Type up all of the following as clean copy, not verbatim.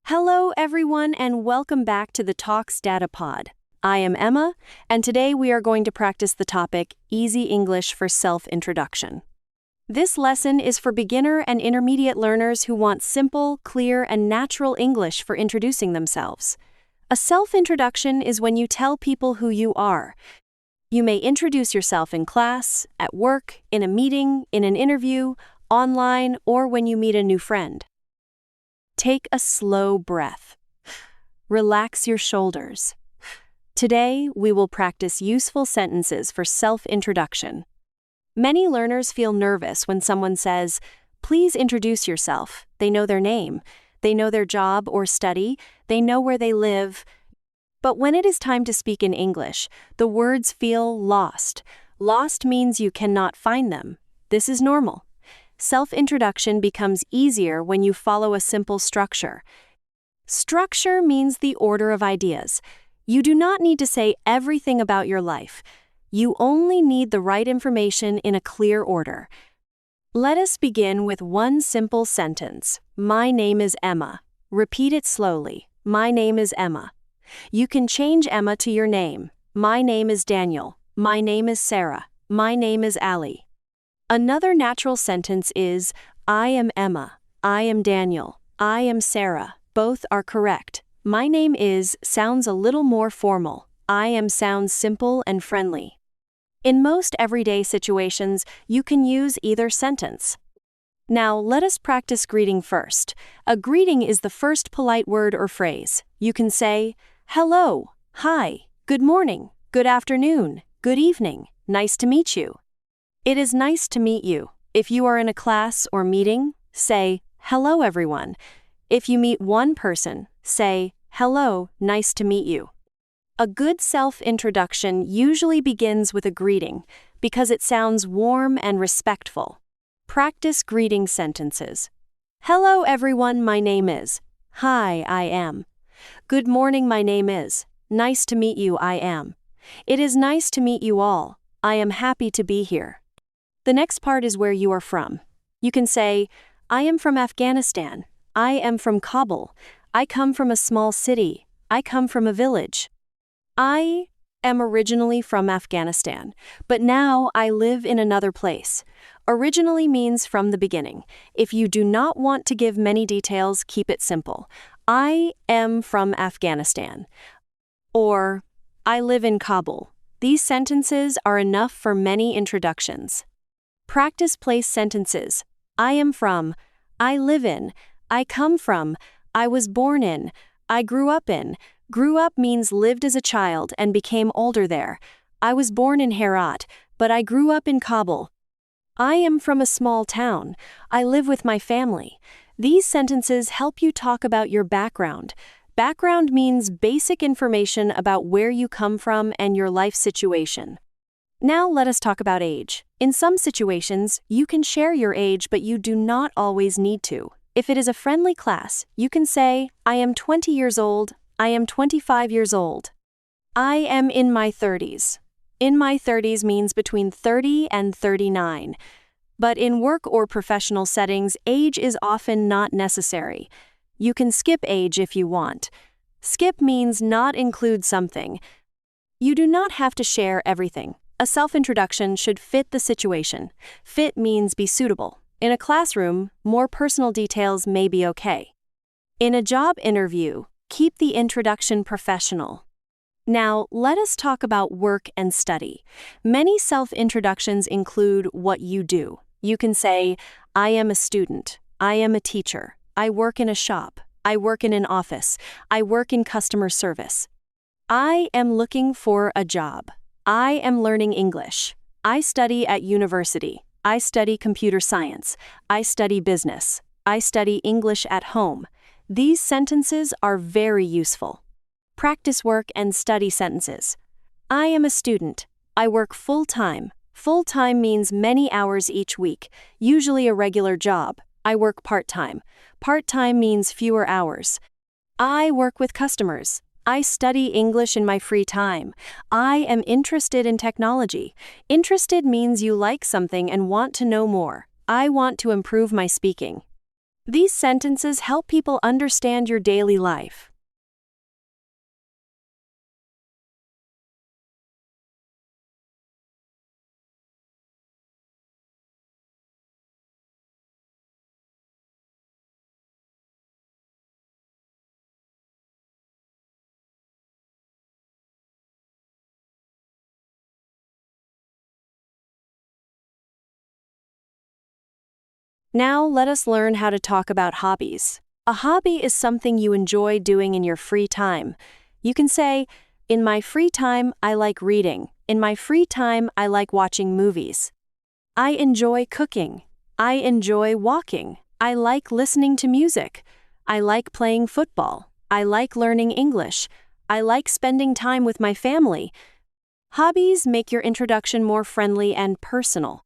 Hello, everyone, and welcome back to the Talks Dada Pod. I am Emma, and today we are going to practice the topic Easy English for Self-Introduction. This lesson is for beginner and intermediate learners who want simple, clear, and natural English for introducing themselves. A self-introduction is when you tell people who you are. You may introduce yourself in class, at work, in a meeting, in an interview, online, or when you meet a new friend. Take a slow breath. Relax your shoulders. Today, we will practice useful sentences for self-introduction. Many learners feel nervous when someone says, "Please introduce yourself." They know their name, they know their job or study, they know where they live. But when it is time to speak in English, the words feel lost. Lost means you cannot find them. This is normal. Self-introduction becomes easier when you follow a simple structure. Structure means the order of ideas. You do not need to say everything about your life. You only need the right information in a clear order. Let us begin with one simple sentence. My name is Emma. Repeat it slowly. My name is Emma. You can change Emma to your name. My name is Daniel. My name is Sarah. My name is Allie. Another natural sentence is, I am Emma. I am Daniel. I am Sarah. Both are correct. My name is sounds a little more formal. I am sounds simple and friendly. In most everyday situations, you can use either sentence. Now, let us practice greeting first. A greeting is the first polite word or phrase. You can say, hello, hi, good morning, good afternoon, good evening, nice to meet you. It is nice to meet you. If you are in a class or meeting, say, hello everyone. If you meet one person, say, hello, nice to meet you. A good self-introduction usually begins with a greeting because it sounds warm and respectful. Practice greeting sentences. Hello everyone, my name is. Hi, I am. Good morning, my name is. Nice to meet you, I am. It is nice to meet you all. I am happy to be here. The next part is where you are from. You can say, I am from Afghanistan. I am from Kabul. I come from a small city. I come from a village. I am originally from Afghanistan, but now I live in another place. Originally means from the beginning. If you do not want to give many details, keep it simple. I am from Afghanistan. Or, I live in Kabul. These sentences are enough for many introductions. Practice place sentences. I am from, I live in, I come from, I was born in, I grew up in. Grew up means lived as a child and became older there. I was born in Herat, but I grew up in Kabul. I am from a small town. I live with my family. These sentences help you talk about your background. Background means basic information about where you come from and your life situation. Now let us talk about age. In some situations, you can share your age, but you do not always need to. If it is a friendly class, you can say, I am 20 years old, I am 25 years old. I am in my 30s. In my 30s means between 30 and 39. But in work or professional settings, age is often not necessary. You can skip age if you want. Skip means not include something. You do not have to share everything. A self-introduction should fit the situation. Fit means be suitable. In a classroom, more personal details may be okay. In a job interview, keep the introduction professional. Now, let us talk about work and study. Many self-introductions include what you do. You can say, I am a student. I am a teacher. I work in a shop. I work in an office. I work in customer service. I am looking for a job. I am learning English. I study at university. I study computer science. I study business. I study English at home. These sentences are very useful. Practice work and study sentences. I am a student. I work full-time. Full-time means many hours each week, usually a regular job. I work part-time. Part-time means fewer hours. I work with customers. I study English in my free time. I am interested in technology. Interested means you like something and want to know more. I want to improve my speaking. These sentences help people understand your daily life. Now, let us learn how to talk about hobbies. A hobby is something you enjoy doing in your free time. You can say, "In my free time, I like reading. In my free time, I like watching movies. I enjoy cooking. I enjoy walking. I like listening to music. I like playing football. I like learning English. I like spending time with my family." Hobbies make your introduction more friendly and personal.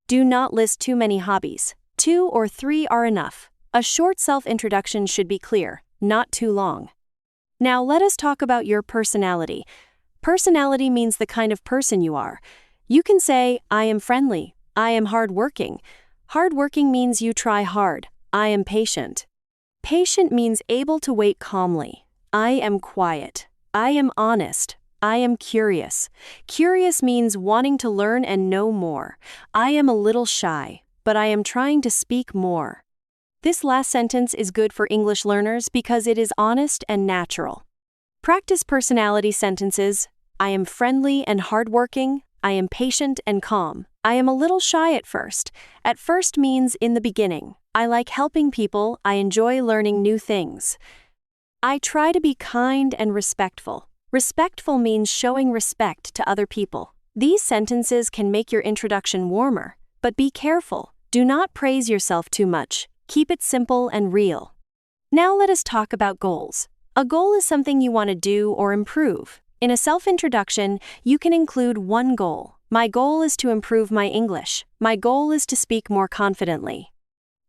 Do not list too many hobbies. 2 or 3 are enough. A short self-introduction should be clear, not too long. Now let us talk about your personality. Personality means the kind of person you are. You can say, "I am friendly. I am hardworking." Hardworking means you try hard. I am patient. Patient means able to wait calmly. I am quiet. I am honest. I am curious. Curious means wanting to learn and know more. I am a little shy, but I am trying to speak more. This last sentence is good for English learners because it is honest and natural. Practice personality sentences. I am friendly and hardworking. I am patient and calm. I am a little shy at first. At first means in the beginning. I like helping people. I enjoy learning new things. I try to be kind and respectful. Respectful means showing respect to other people. These sentences can make your introduction warmer. But be careful, do not praise yourself too much. Keep it simple and real. Now let us talk about goals. A goal is something you want to do or improve. In a self-introduction, you can include one goal. My goal is to improve my English. My goal is to speak more confidently.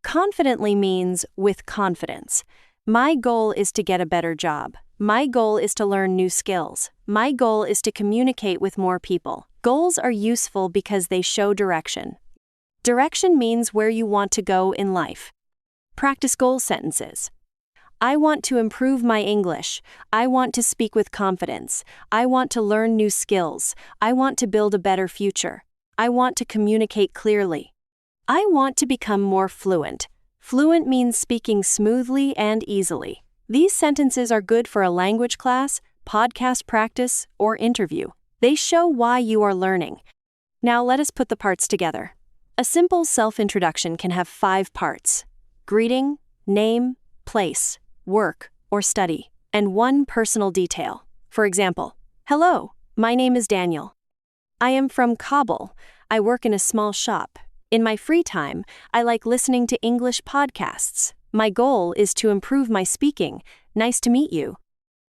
Confidently means with confidence. My goal is to get a better job. My goal is to learn new skills. My goal is to communicate with more people. Goals are useful because they show direction. Direction means where you want to go in life. Practice goal sentences. I want to improve my English. I want to speak with confidence. I want to learn new skills. I want to build a better future. I want to communicate clearly. I want to become more fluent. Fluent means speaking smoothly and easily. These sentences are good for a language class, podcast practice, or interview. They show why you are learning. Now let us put the parts together. A simple self-introduction can have 5 parts: greeting, name, place, work, or study, and 1 personal detail. For example, "Hello, my name is Daniel. I am from Kabul. I work in a small shop. In my free time, I like listening to English podcasts. My goal is to improve my speaking. Nice to meet you."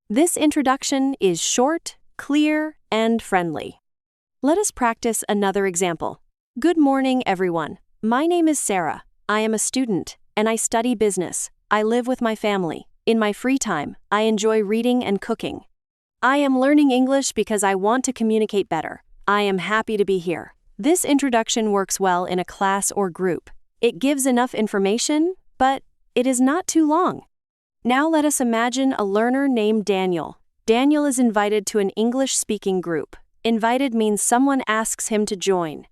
This introduction is short, clear, and friendly. Let us practice another example. Good morning, everyone. My name is Sarah. I am a student, and I study business. I live with my family. In my free time, I enjoy reading and cooking. I am learning English because I want to communicate better. I am happy to be here. This introduction works well in a class or group. It gives enough information, but it is not too long. Now let us imagine a learner named Daniel. Daniel is invited to an English-speaking group. Invited means someone asks him to join.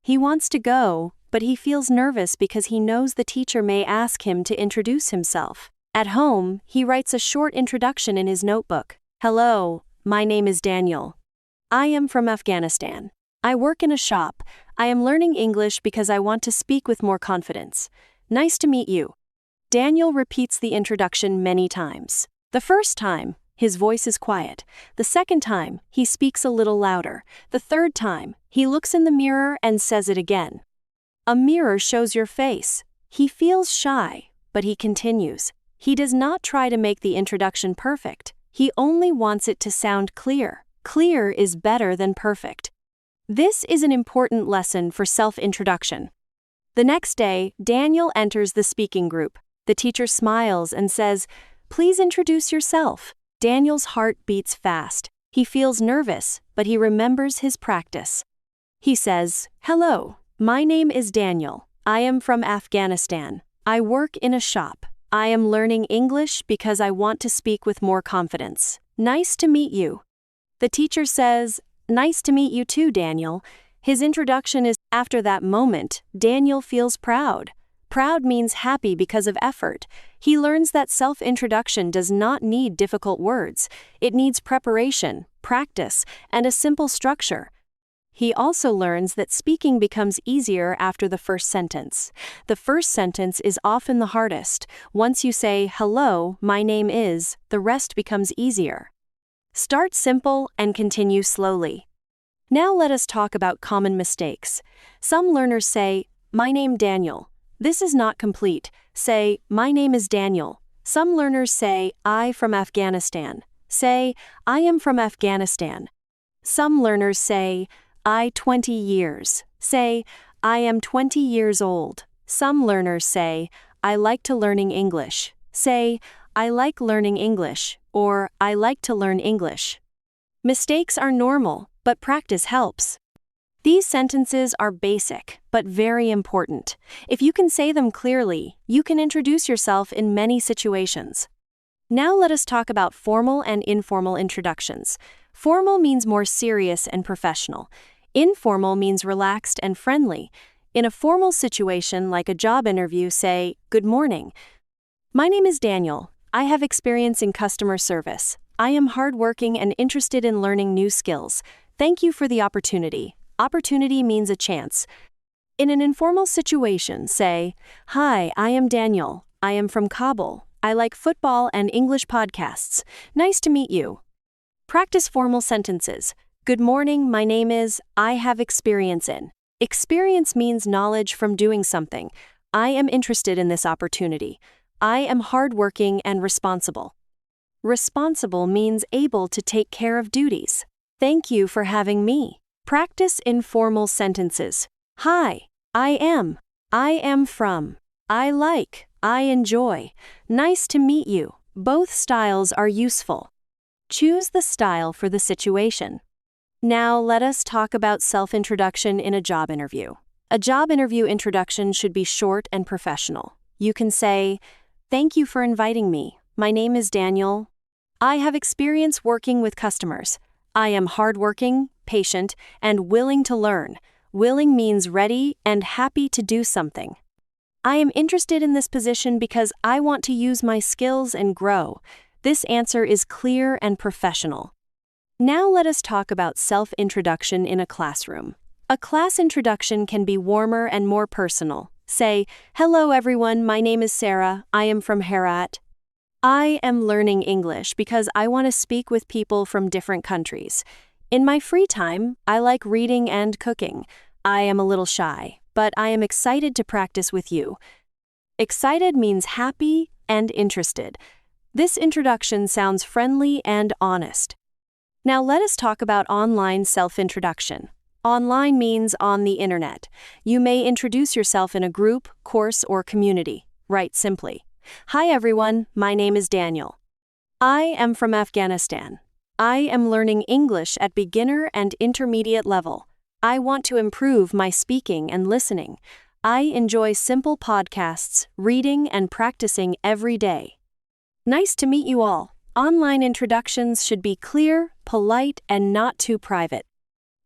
He wants to go, but he feels nervous because he knows the teacher may ask him to introduce himself. At home, he writes a short introduction in his notebook. "Hello, my name is Daniel. I am from Afghanistan. I work in a shop. I am learning English because I want to speak with more confidence. Nice to meet you." Daniel repeats the introduction many times. The first time, his voice is quiet. The second time, he speaks a little louder. The third time, he looks in the mirror and says it again. A mirror shows your face. He feels shy, but he continues. He does not try to make the introduction perfect. He only wants it to sound clear. Clear is better than perfect. This is an important lesson for self-introduction. The next day, Daniel enters the speaking group. The teacher smiles and says, "Please introduce yourself." Daniel's heart beats fast. He feels nervous, but he remembers his practice. He says, "Hello, my name is Daniel. I am from Afghanistan. I work in a shop. I am learning English because I want to speak with more confidence. Nice to meet you. The teacher says, "Nice to meet you too, Daniel." His introduction is after that moment, Daniel feels proud. Proud means happy because of effort. He learns that self-introduction does not need difficult words. It needs preparation, practice, and a simple structure. He also learns that speaking becomes easier after the first sentence. The first sentence is often the hardest. Once you say, "Hello, my name is," the rest becomes easier. Start simple and continue slowly. Now let us talk about common mistakes. Some learners say, "My name Daniel." This is not complete. Say, "My name is Daniel." Some learners say, "I from Afghanistan." Say, "I am from Afghanistan." Some learners say, "I 20 years." Say, "I am 20 years old." Some learners say, "I like to learning English." Say, "I like learning English," or "I like to learn English." Mistakes are normal, but practice helps. These sentences are basic, but very important. If you can say them clearly, you can introduce yourself in many situations. Now let us talk about formal and informal introductions. Formal means more serious and professional. Informal means relaxed and friendly. In a formal situation like a job interview, say, "Good morning. My name is Daniel. I have experience in customer service. I am hardworking and interested in learning new skills. Thank you for the opportunity." Opportunity means a chance. In an informal situation, say, "Hi, I am Daniel. I am from Kabul. I like football and English podcasts. Nice to meet you." Practice formal sentences. "Good morning, my name is," "I have experience in." Experience means knowledge from doing something. I am interested in this opportunity. I am hardworking and responsible. Responsible means able to take care of duties. Thank you for having me. Practice informal sentences. Hi, I am from, I like, I enjoy, nice to meet you. Both styles are useful. Choose the style for the situation. Now let us talk about self-introduction in a job interview. A job interview introduction should be short and professional. You can say, "Thank you for inviting me. My name is Daniel. I have experience working with customers. I am hardworking, patient, and willing to learn." Willing means ready and happy to do something. "I am interested in this position because I want to use my skills and grow." This answer is clear and professional. Now let us talk about self-introduction in a classroom. A class introduction can be warmer and more personal. Say, "Hello everyone, my name is Sarah. I am from Herat. I am learning English because I want to speak with people from different countries. In my free time, I like reading and cooking. I am a little shy, but I am excited to practice with you." Excited means happy and interested. This introduction sounds friendly and honest. Now let us talk about online self-introduction. Online means on the internet. You may introduce yourself in a group, course, or community. Write simply, "Hi everyone, my name is Daniel. I am from Afghanistan. I am learning English at beginner and intermediate level. I want to improve my speaking and listening. I enjoy simple podcasts, reading, and practicing every day." Nice to meet you all. Online introductions should be clear, polite, and not too private.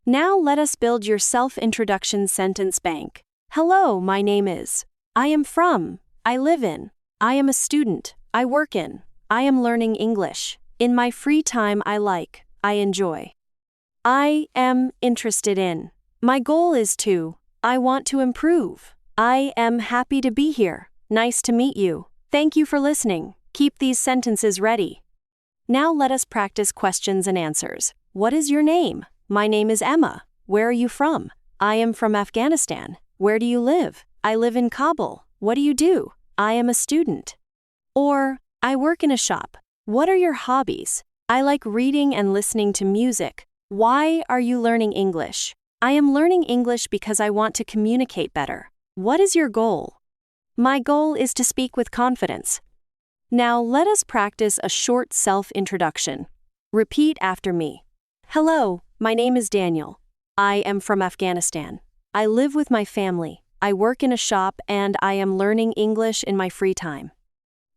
Now let us build your self-introduction sentence bank. "Hello, my name is. I am from. I live in. I am a student. I work in. I am learning English. In my free time I like. I enjoy. I am interested in. My goal is to. I want to improve. I am happy to be here. Nice to meet you. Thank you for listening." Keep these sentences ready. Now let us practice questions and answers. What is your name? My name is Emma. Where are you from? I am from Afghanistan. Where do you live? I live in Kabul. What do you do? I am a student. Or, I work in a shop. What are your hobbies? I like reading and listening to music. Why are you learning English? I am learning English because I want to communicate better. What is your goal? My goal is to speak with confidence. Now let us practice a short self-introduction. Repeat after me. Hello, my name is Daniel. I am from Afghanistan. I live with my family. I work in a shop and I am learning English in my free time.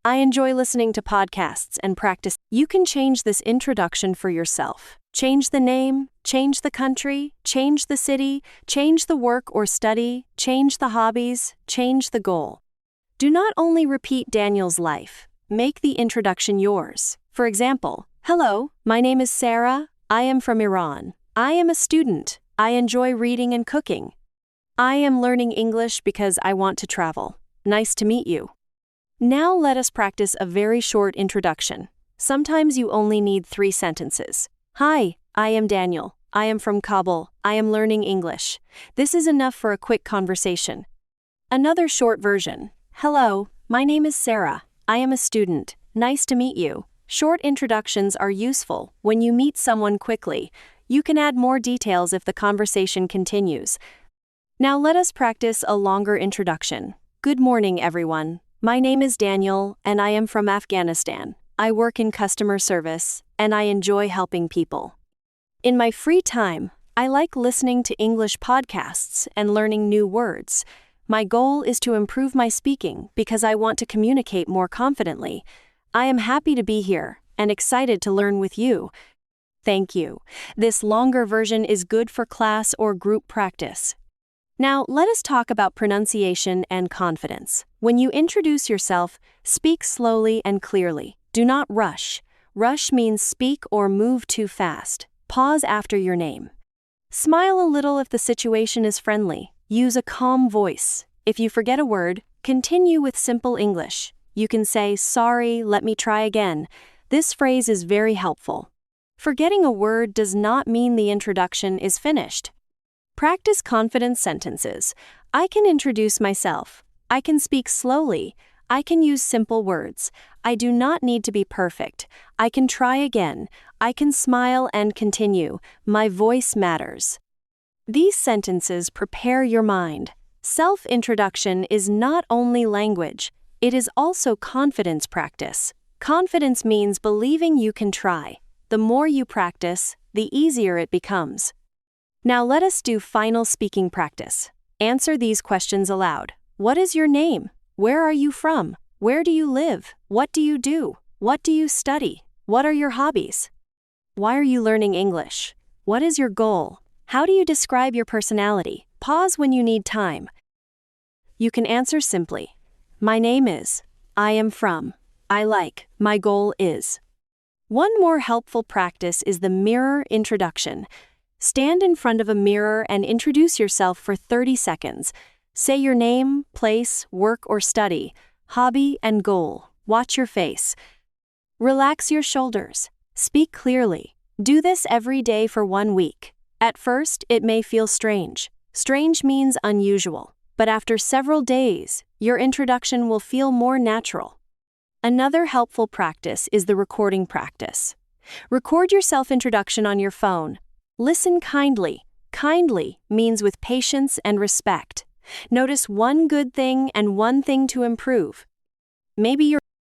I enjoy listening to podcasts and practice. You can change this introduction for yourself. Change the name, change the country, change the city, change the work or study, change the hobbies, change the goal. Do not only repeat Daniel's life, make the introduction yours. For example, hello, my name is Sarah, I am from Iran. I am a student. I enjoy reading and cooking. I am learning English because I want to travel. Nice to meet you. Now let us practice a very short introduction. Sometimes you only need 3 sentences. Hi, I am Daniel. I am from Kabul. I am learning English. This is enough for a quick conversation. Another short version. Hello, my name is Sarah. I am a student. Nice to meet you. Short introductions are useful when you meet someone quickly. You can add more details if the conversation continues. Now let us practice a longer introduction. Good morning, everyone. My name is Daniel, and I am from Afghanistan. I work in customer service, and I enjoy helping people. In my free time, I like listening to English podcasts and learning new words. My goal is to improve my speaking because I want to communicate more confidently. I am happy to be here and excited to learn with you. Thank you. This longer version is good for class or group practice. Now, let us talk about pronunciation and confidence. When you introduce yourself, speak slowly and clearly. Do not rush. Rush means speak or move too fast. Pause after your name. Smile a little if the situation is friendly. Use a calm voice. If you forget a word, continue with simple English. You can say, "Sorry, let me try again." This phrase is very helpful. Forgetting a word does not mean the introduction is finished. Practice confident sentences. I can introduce myself. I can speak slowly. I can use simple words. I do not need to be perfect. I can try again. I can smile and continue. My voice matters. These sentences prepare your mind. Self-introduction is not only language, it is also confidence practice. Confidence means believing you can try. The more you practice, the easier it becomes. Now let us do final speaking practice. Answer these questions aloud. What is your name? Where are you from? Where do you live? What do you do? What do you study? What are your hobbies? Why are you learning English? What is your goal? How do you describe your personality? Pause when you need time. You can answer simply. My name is. I am from. I like. My goal is. One more helpful practice is the mirror introduction. Stand in front of a mirror and introduce yourself for 30 seconds. Say your name, place, work or study, hobby and goal. Watch your face. Relax your shoulders. Speak clearly. Do this every day for 1 week. At first, it may feel strange. Strange means unusual, but after several days, your introduction will feel more natural. Another helpful practice is the recording practice. Record your self-introduction on your phone. Listen kindly. Kindly means with patience and respect. Notice one good thing and one thing to improve. Maybe your